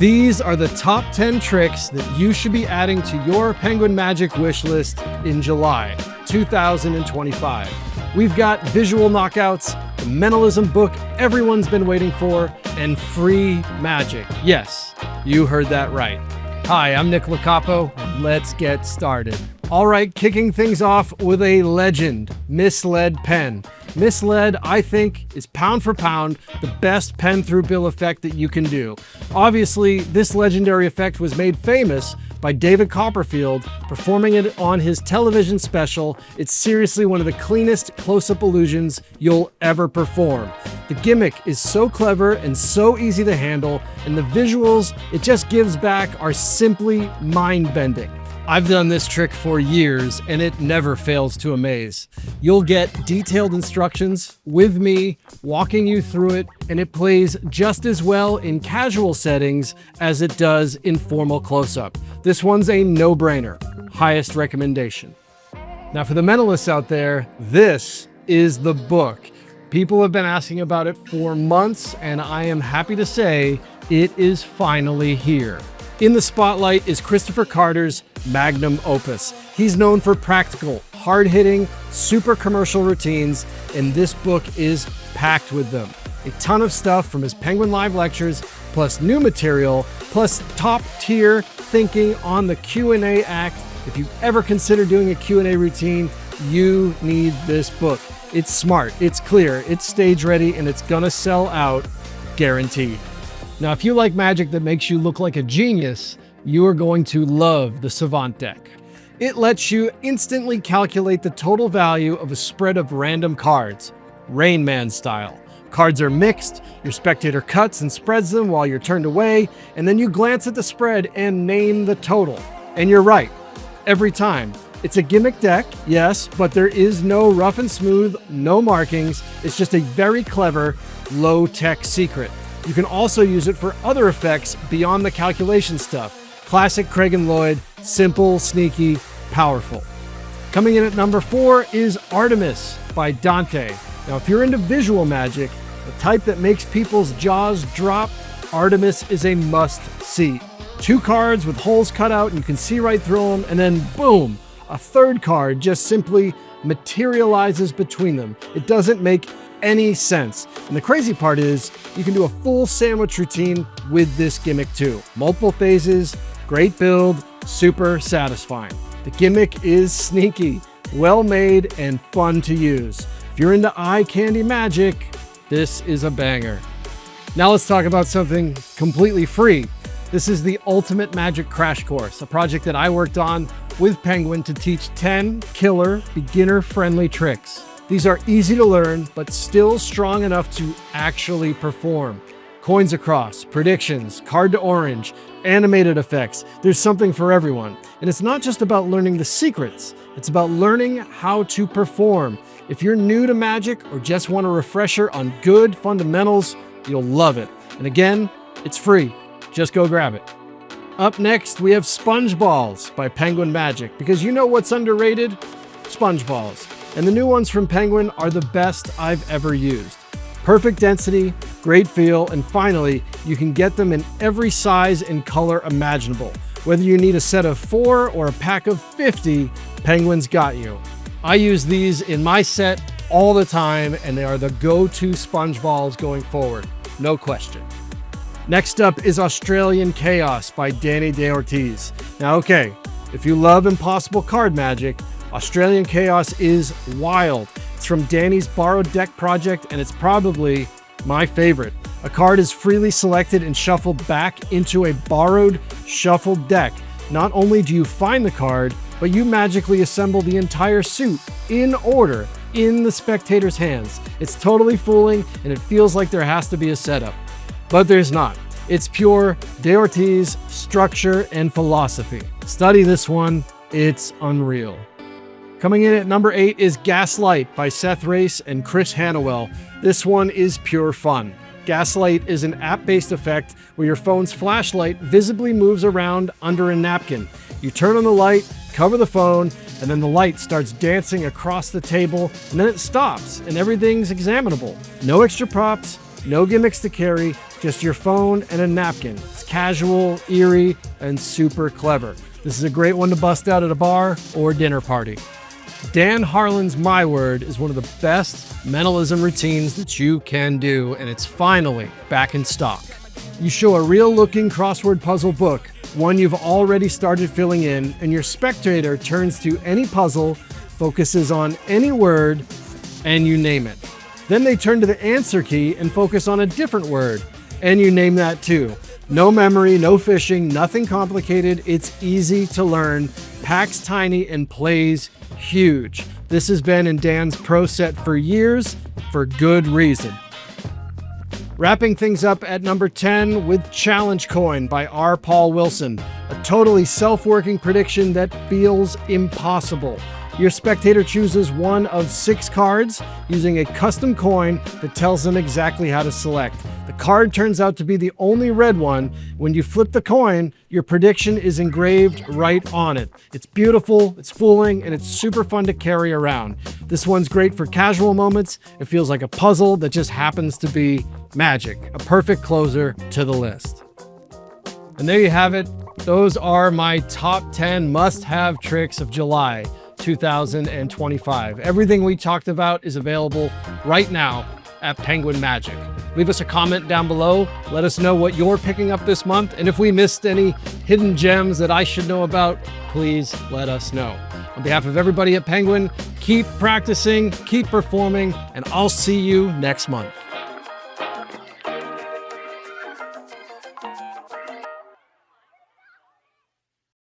These are the top 10 tricks that you should be adding to your Penguin Magic wish list in July 2025. We've got visual knockouts, the mentalism book everyone's been waiting for, and free magic. Yes, you heard that right. Hi, I'm Locapo. Let's get started. All right, kicking things off with a legend, Misled Pen. Misled, I think, is pound for pound the best pen through bill effect that you can do. Obviously, this legendary effect was made famous by David Copperfield performing it on his television special. It's seriously one of the cleanest close-up illusions you'll ever perform. The gimmick is so clever and so easy to handle, and the visuals it just gives back are simply mind-bending. I've done this trick for years, and it never fails to amaze. You'll get detailed instructions with me walking you through it, and it plays just as well in casual settings as it does in formal close-up. This one's a no-brainer. Highest recommendation. Now for the mentalists out there, this is the book. People have been asking about it for months, and I am happy to say it is finally here. In the spotlight is Christopher Carter's Magnum Opus. He's known for practical, hard-hitting, super commercial routines, and this book is packed with them. A ton of stuff from his Penguin Live lectures, plus new material, plus top-tier thinking on the Q&A act. If you've ever considered doing a Q&A routine, you need this book. It's smart, it's clear, it's stage-ready, and it's gonna sell out, guaranteed. Now, if you like magic that makes you look like a genius, you are going to love the Savant deck. It lets you instantly calculate the total value of a spread of random cards, Rain Man style. Cards are mixed, your spectator cuts and spreads them while you're turned away, and then you glance at the spread and name the total. And you're right, every time. It's a gimmick deck, yes, but there is no rough and smooth, no markings. It's just a very clever, low-tech secret. You can also use it for other effects beyond the calculation stuff. Classic Craig and Lloyd, simple, sneaky, powerful. Coming in at number 4 is Artemis by Dante. Now, if you're into visual magic, the type that makes people's jaws drop, Artemis is a must-see. 2 cards with holes cut out and you can see right through them, and then boom, a third card just simply materializes between them. It doesn't make any sense. And the crazy part is you can do a full sandwich routine with this gimmick too. Multiple phases, great build, super satisfying. The gimmick is sneaky, well made, and fun to use. If you're into eye candy magic, this is a banger. Now let's talk about something completely free. This is the Ultimate Magic Crash Course, a project that I worked on with Penguin to teach 10 killer, beginner-friendly tricks. These are easy to learn, but still strong enough to actually perform. Coins across, predictions, card to orange, animated effects. There's something for everyone. And it's not just about learning the secrets. It's about learning how to perform. If you're new to magic or just want a refresher on good fundamentals, you'll love it. And again, it's free. Just go grab it. Up next, we have Sponge Balls by Penguin Magic, because you know what's underrated? Sponge Balls. And the new ones from Penguin are the best I've ever used. Perfect density, great feel, and finally, you can get them in every size and color imaginable. Whether you need a set of 4 or a pack of 50, Penguin's got you. I use these in my set all the time, and they are the go-to sponge balls going forward, no question. Next up is Australian Chaos by Danny De Ortiz. Now, okay, if you love impossible card magic, Australian Chaos is wild. It's from Danny's borrowed deck project, and it's probably my favorite. A card is freely selected and shuffled back into a borrowed, shuffled deck. Not only do you find the card, but you magically assemble the entire suit in order in the spectator's hands. It's totally fooling, and it feels like there has to be a setup. But there's not. It's pure De Ortiz structure and philosophy. Study this one. It's unreal. Coming in at number 8 is Gaslight by Seth Race and Chris Hannawell. This one is pure fun. Gaslight is an app-based effect where your phone's flashlight visibly moves around under a napkin. You turn on the light, cover the phone, and then the light starts dancing across the table, and then it stops, and everything's examinable. No extra props, no gimmicks to carry, Just your phone and a napkin. It's casual, eerie, and super clever. This is a great one to bust out at a bar or dinner party. Dan Harlan's My Word is one of the best mentalism routines that you can do, and it's finally back in stock. You show a real-looking crossword puzzle book, one you've already started filling in, and your spectator turns to any puzzle, focuses on any word, and you name it. Then they turn to the answer key and focus on a different word, and you name that too. No memory, no fishing, nothing complicated. It's easy to learn, packs tiny, and plays huge. This has been in Dan's Pro set for years, for good reason. Wrapping things up at number 10 with Challenge Coin by R. Paul Wilson, a totally self-working prediction that feels impossible. Your spectator chooses one of 6 cards using a custom coin that tells them exactly how to select. The card turns out to be the only red one. When you flip the coin, your prediction is engraved right on it. It's beautiful, it's fooling, and it's super fun to carry around. This one's great for casual moments. It feels like a puzzle that just happens to be magic, a perfect closer to the list. And there you have it. Those are my top 10 must-have tricks of July 2025. Everything we talked about is available right now at Penguin Magic. Leave us a comment down below. Let us know what you're picking up this month. And if we missed any hidden gems that I should know about, please let us know. On behalf of everybody at Penguin, keep practicing, keep performing, and I'll see you next month.